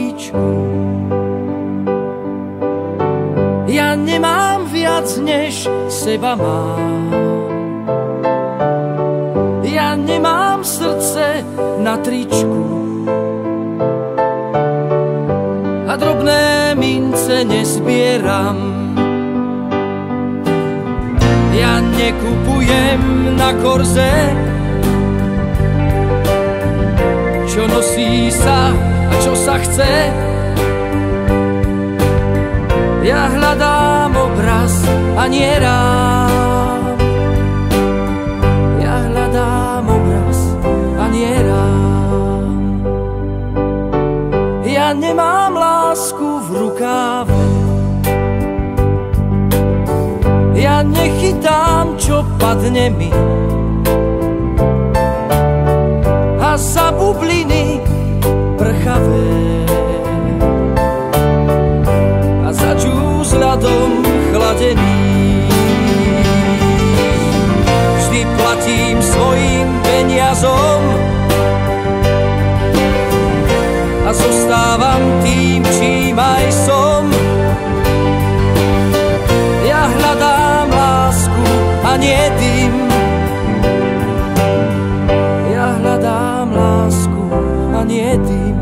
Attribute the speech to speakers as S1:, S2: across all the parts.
S1: tričku. Ja nemám viac, než seba mám. Ja nemám srdce na tričku a drobné mince nezbieram. Ja nekupujem na korze, čo nosí sa a čo sa chce. Ja hľadám obraz a nie rám. Ja hľadám obraz a nie rám. Ja nemám lásku v rukáve. Ja nechytám, čo padne mi. A za bubliny prchavé a za džús ľadom chladený. Vždy platím svojim peniazom a zostávam tým, čím aj som. Ja hľadám lásku a nie dym. Ja hľadám lásku a nie dym.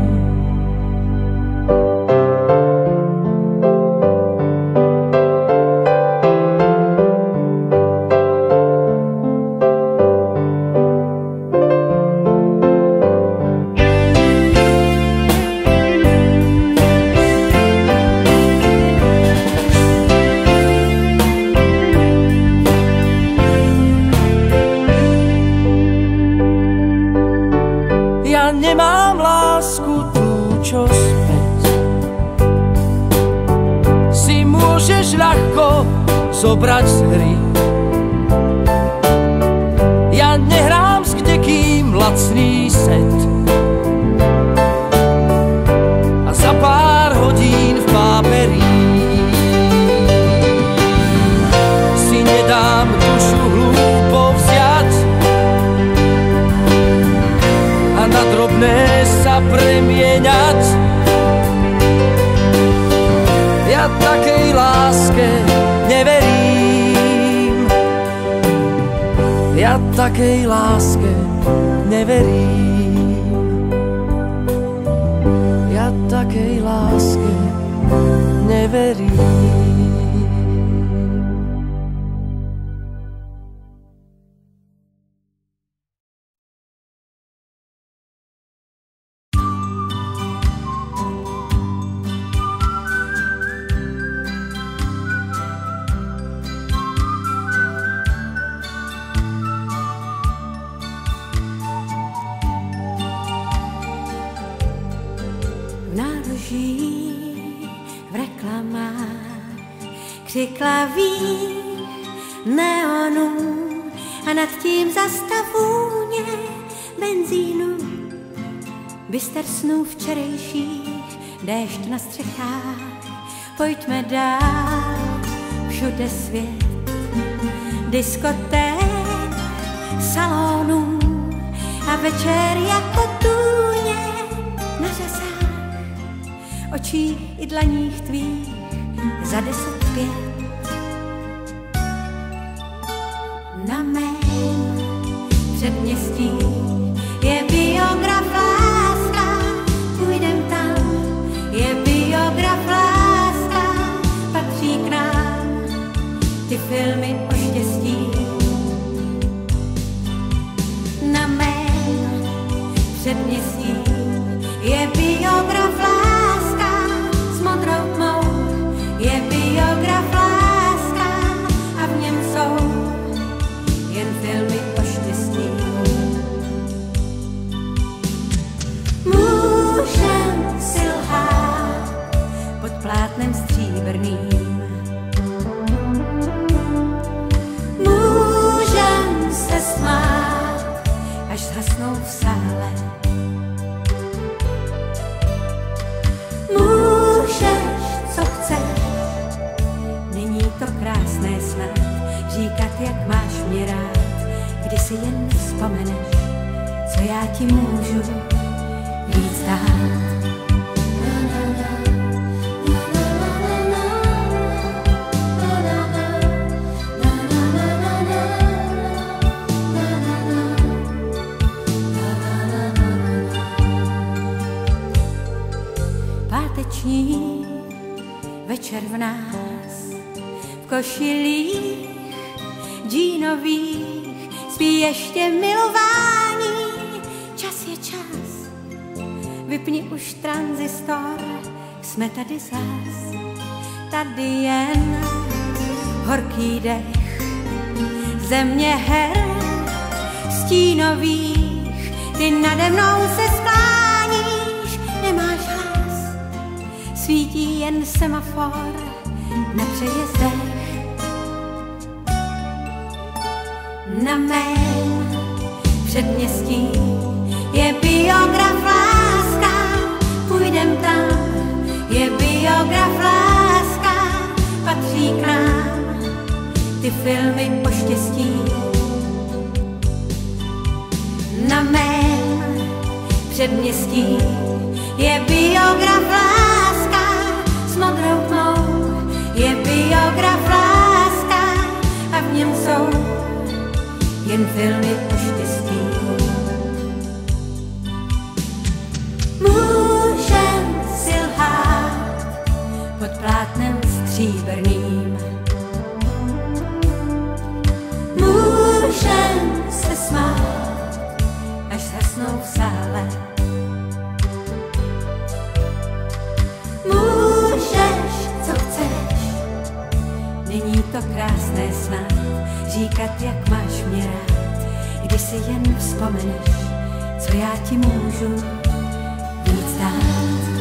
S1: Nemám lásku tú, čo späť si môžeš ľahko zobrať z hry. Ja nehrám s kdekým lacný set a za pár hodín v páperí si nedám dušu hlúpo vziať a na drobné sa premieňať. Ja takej láske neverím. Ja takej láske neverím. Ja takej láske neverím.
S2: V reklamách křiklaví neonů a nad tím zastav vůně benzínu, byster snů včerejších, déšť na střechách. Pojďme dál, všude svět, diskoték, salonů a večer jako tůně na řezách, očích i dlaních tvých za 10 na mém předměstí je biograf láska, půjdem tam, je biograf láska, patří k nám ty filmy o štěstí. Na mém předměstí je biograf láska s modrou tmou, je biograf láska a v něm jsou jen filmy o štěstí. Můžem si lhát pod plátnem stříbrným, můžem se smát, až zhasnou v sále. Můžeš, co chceš, není to krásné snad říkat, jak máš mě rád, když si jen vzpomeneš, co já ti můžu víc dát. páteční večer v nás, v košilích džínových spí ještě milování. Čas je čas, vypni už tranzistor, jsme tady zas, tady jen horký dech, země her stínových, ty nade mnou se skláníš, nemáš hlas, svítí jen semafor na přejezdech. Na mém předměstí je biograf láska, půjdem tam, je biograf láska, patří k nám ty filmy o štěstí. Na mém předměstí je biograf láska, s modrou tmou je biograf láska a v něm jsou jen filmy o štěstí. Můžem si lhát pod plátnem stříbrným, můžem se smát, až zhasnou v sále. Můžeš, co chceš, není to krásné snad říkat, jak máš mě rád, když si jen vzpomeneš, co já ti můžu víc dát.